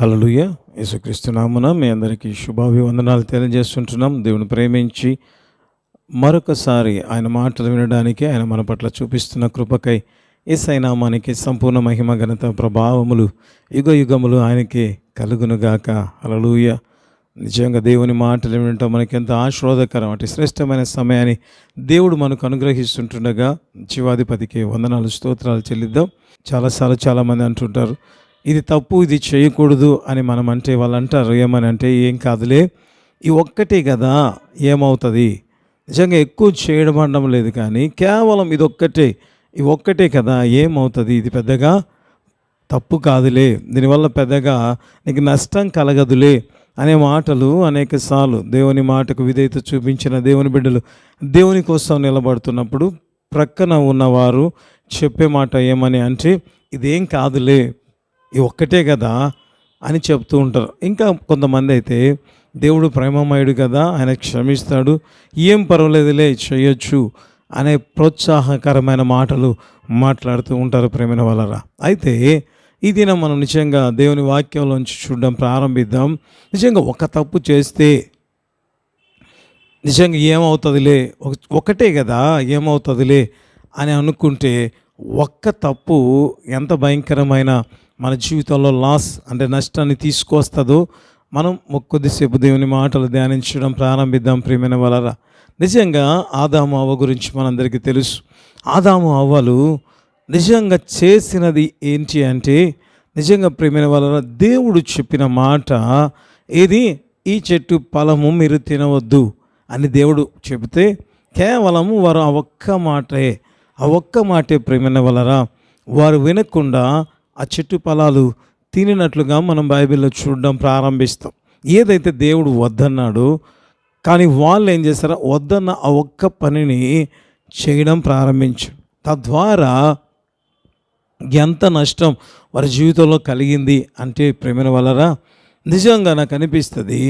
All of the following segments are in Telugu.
హల్లెలూయా. యేసుక్రీస్తు నామమున మీ అందరికీ శుభాభివందనాలు తెలియజేస్తుంటున్నాం. దేవుని ప్రేమించి మరొకసారి ఆయన మాటలు వినడానికి, ఆయన మన పట్ల చూపిస్తున్న కృపకై యేసయ్య నామానికి సంపూర్ణ మహిమ ఘనత ప్రభావములు యుగ యుగములు ఆయనకి కలుగునుగాక. హల్లెలూయా. నిజంగా దేవుని మాటలు వినటం మనకి ఎంత ఆశీర్వాదకరం. అటు శ్రేష్టమైన సమయాన్ని దేవుడు మనకు అనుగ్రహిస్తుంటుండగా జీవాధిపతికి వందనాలు స్తోత్రాలు చెల్లిద్దాం. చాలాసార్లు చాలామంది అంటుంటారు, ఇది తప్పు, ఇది చేయకూడదు అని మనం అంటే వాళ్ళు అంటారు, ఏమని అంటే, ఏం కాదులే, ఈ ఒక్కటే కదా, ఏమవుతుంది. నిజంగా ఎక్కువ చేయడం అనడం లేదు, కానీ కేవలం ఇది ఒక్కటే కదా, ఏమవుతుంది, ఇది పెద్దగా తప్పు కాదులే, దీనివల్ల పెద్దగా నీకు నష్టం కలగదులే అనే మాటలు అనేక సార్లు దేవుని మాటకు విధేయత చూపించిన దేవుని బిడ్డలు దేవుని కోసం నిలబడుతున్నప్పుడు ప్రక్కన ఉన్నవారు చెప్పే మాట ఏమని అంటే, ఇదేం కాదులే, ఈ ఒక్కటే కదా అని చెప్తూ ఉంటారు. ఇంకా కొంతమంది అయితే దేవుడు ప్రేమమయుడు కదా, ఆయన క్షమిస్తాడు, ఏం పర్వాలేదులే, చేయొచ్చు అనే ప్రోత్సాహకరమైన మాటలు మాట్లాడుతూ ఉంటారు ప్రేమైన వాళ్ళరా. అయితే ఈ దినం మనం నిజంగా దేవుని వాక్యంలోంచి చూడడం ప్రారంభిద్దాం. నిజంగా ఒక తప్పు చేస్తే నిజంగా ఏమవుతుందిలే, ఒకటే కదా, ఏమవుతుందిలే అని అనుకుంటే ఒక్క తప్పు ఎంత భయంకరమైన మన జీవితంలో లాస్ అంటే నష్టాన్ని తీసుకొస్తుందో మనం కొద్దిసేపు దేవుని మాటలు ధ్యానించడం ప్రారంభిద్దాం ప్రియమైన వాళ్ళరా. నిజంగా ఆదాము అవ్వ గురించి మనందరికీ తెలుసు. ఆదాము అవ్వలు నిజంగా చేసినది ఏంటి అంటే, నిజంగా ప్రియమైన వాళ్ళరా, దేవుడు చెప్పిన మాట ఏది, ఈ చెట్టు ఫలము మీరు తినవద్దు అని దేవుడు చెబితే కేవలము వారు ఆ ఒక్క మాటే ప్రియమైన వాళ్ళరా, వారు వినకుండా ఆ చెట్టు ఫలాలు తినినట్లుగా మనం బైబిల్లో చూడడం ప్రారంభిస్తాం. ఏదైతే దేవుడు వద్దన్నాడో కానీ వాళ్ళు ఏం చేస్తారో, వద్దన్న ఆ ఒక్క పనిని చేయడం ప్రారంభించారు. తద్వారా ఎంత నష్టం వారి జీవితంలో కలిగింది అంటే ప్రేమైన వాళ్ళరా, నిజంగా నాకు అనిపిస్తుంది,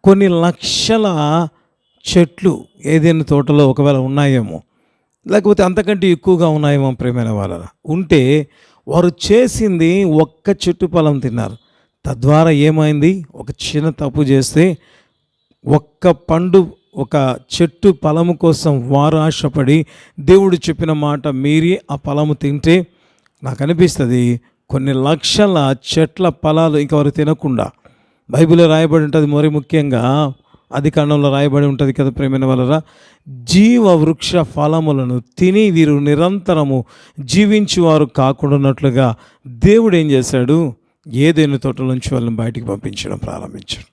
కొన్ని లక్షల చెట్లు ఏదైనా తోటలో ఒకవేళ ఉన్నాయేమో, లేకపోతే అంతకంటే ఎక్కువగా ఉన్నాయేమో ప్రేమైన వాళ్ళరా. ఉంటే వారు చేసింది ఒక్క చెట్టు ఫలం తిన్నారు. తద్వారా ఏమైంది, ఒక చిన్న తప్పు చేస్తే ఒక చెట్టు ఫలము కోసం వారు ఆశపడి దేవుడు చెప్పిన మాట మీరి ఆ ఫలము తింటే నాకు అనిపిస్తుంది కొన్ని లక్షల చెట్ల ఫలాలు ఇంకా వారు తినకుండా, బైబిల్లో రాయబడి ఉంటుంది, మరి ముఖ్యంగా ఆదికాండంలో రాయబడి ఉంటుంది కదా ప్రేమైన వాళ్ళరా, జీవ వృక్ష ఫలములను తిని వీరు నిరంతరము జీవించేవారు కాకుండాన్నట్లుగా దేవుడు ఏం చేశాడు, ఏదైనా తోటలోంచి వాళ్ళని బయటికి పంపించడం ప్రారంభించాడు.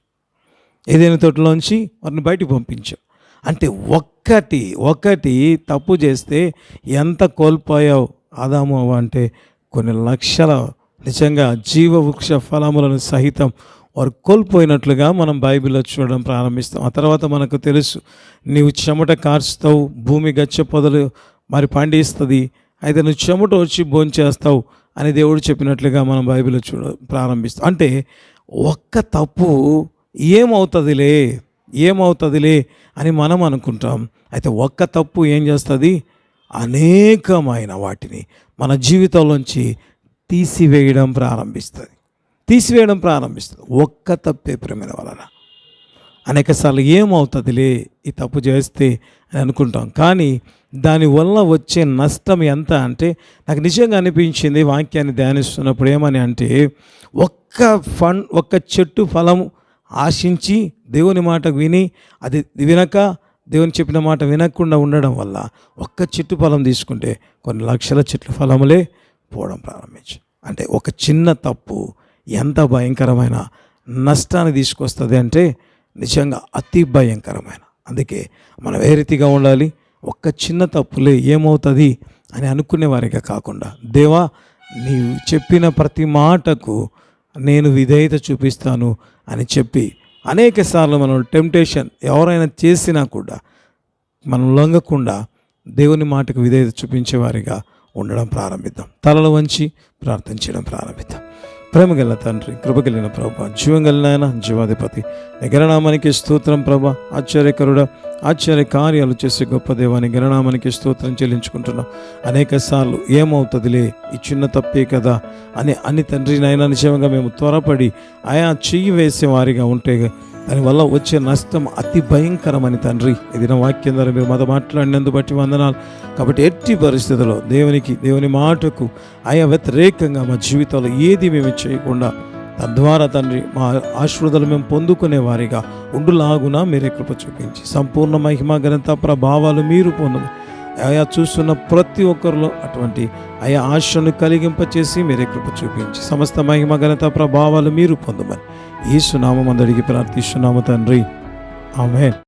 ఏదైనా తోటలోంచి వారిని బయటికి పంపించాడు. అంటే ఒక్కటి తప్పు చేస్తే ఎంత కోల్పోయావు ఆదాము అవ్వ అంటే, కొన్ని లక్షల నిజంగా జీవ వృక్ష ఫలములను సహితం వారు కోల్పోయినట్లుగా మనం బైబిల్లో చూడడం ప్రారంభిస్తాం. ఆ తర్వాత మనకు తెలుసు, నీవు చెమట కార్చుతావు, భూమి గచ్చ పొదలు మరి పండిస్తుంది, అయితే నువ్వు చెమట వచ్చి భోంచేస్తావు అని దేవుడు చెప్పినట్లుగా మనం బైబిల్లో ప్రారంభిస్తాం. అంటే ఒక్క తప్పు ఏమవుతుందిలే అని మనం అనుకుంటాం. అయితే ఒక్క తప్పు ఏం చేస్తుంది, అనేకమైన వాటిని మన జీవితంలోంచి తీసివేయడం ప్రారంభిస్తుంది. ఒక్క తప్పే ప్రేమైన వలన అనేకసార్లు ఏమవుతుందిలే ఈ తప్పు చేస్తే అని అనుకుంటాం. కానీ దానివల్ల వచ్చే నష్టం ఎంత అంటే, నాకు నిజంగా అనిపించింది వాక్యాన్ని ధ్యానిస్తున్నప్పుడు ఏమని అంటే, ఒక్క చెట్టు ఫలం ఆశించి దేవుని మాట విని అది వినక, దేవుని చెప్పిన మాట వినకుండా ఉండడం వల్ల ఒక్క చెట్టు ఫలం తీసుకుంటే కొన్ని లక్షల చెట్ల ఫలములే పోవడం ప్రారంభించాయి. అంటే ఒక చిన్న తప్పు ఎంత భయంకరమైన నష్టాన్ని తీసుకొస్తుంది అంటే నిజంగా అతి భయంకరమైన. అందుకే మనం ఏ రీతిగా ఉండాలి, ఒక్క చిన్న తప్పులే ఏమవుతుంది అని అనుకునే వారిగా కాకుండా, దేవా నీవు చెప్పిన ప్రతి మాటకు నేను విధేయత చూపిస్తాను అని చెప్పి, అనేక సార్లు మనం టెంప్టేషన్ ఎవరైనా చేసినా కూడా మనం లొంగకుండా దేవుని మాటకు విధేయత చూపించేవారిగా ఉండడం ప్రారంభిద్దాం. తలలు వంచి ప్రార్థించడం ప్రారంభిద్దాం. ప్రేమ గల తండ్రి, కృపగలిగిన ప్రభా, జీవం కలిగిన ఆయన, జీవాధిపతి, గణనామానికి స్తోత్రం ప్రభా. ఆశ్చర్యకరుడ, ఆశ్చర్య కార్యాలు చేసే గొప్ప దేవాని గణనామానికి స్తోత్రం చెల్లించుకుంటున్నాం. అనేక సార్లు ఏమవుతుందిలే, ఈ చిన్న తప్పే కదా అని తండ్రి నాయన నిజంగా మేము త్వరపడి ఆయా చెయ్యి వేసే వారిగా ఉంటే దానివల్ల వచ్చే నష్టం అతి భయంకరమని తండ్రి ఇది నా వాక్యం ద్వారా మీరు మాట్లాడినందుకు బట్టి వందనాలు. కాబట్టి ఎట్టి పరిస్థితుల్లో దేవుని మాటకు ఆయా వ్యతిరేకంగా మా జీవితంలో ఏది మేము చేయకుండా తద్వారా తండ్రి మా ఆశీర్వాదాలు మేము పొందుకునే వారిగా ఉండులాగున మీరే కృప చూపించి సంపూర్ణ మహిమ ఘనత ప్రభావాలు మీరు పొందమని ఆయా చూస్తున్న ప్రతి ఒక్కరిలో అటువంటి ఆయా ఆశను కలిగింపచేసి మీరే కృప చూపించి సమస్త మహిమ ఘనత ప్రభావాలు మీరు పొందమని యేసు నామమున అడిగి ప్రార్థిస్తున్నాము తండ్రి. ఆమేన్.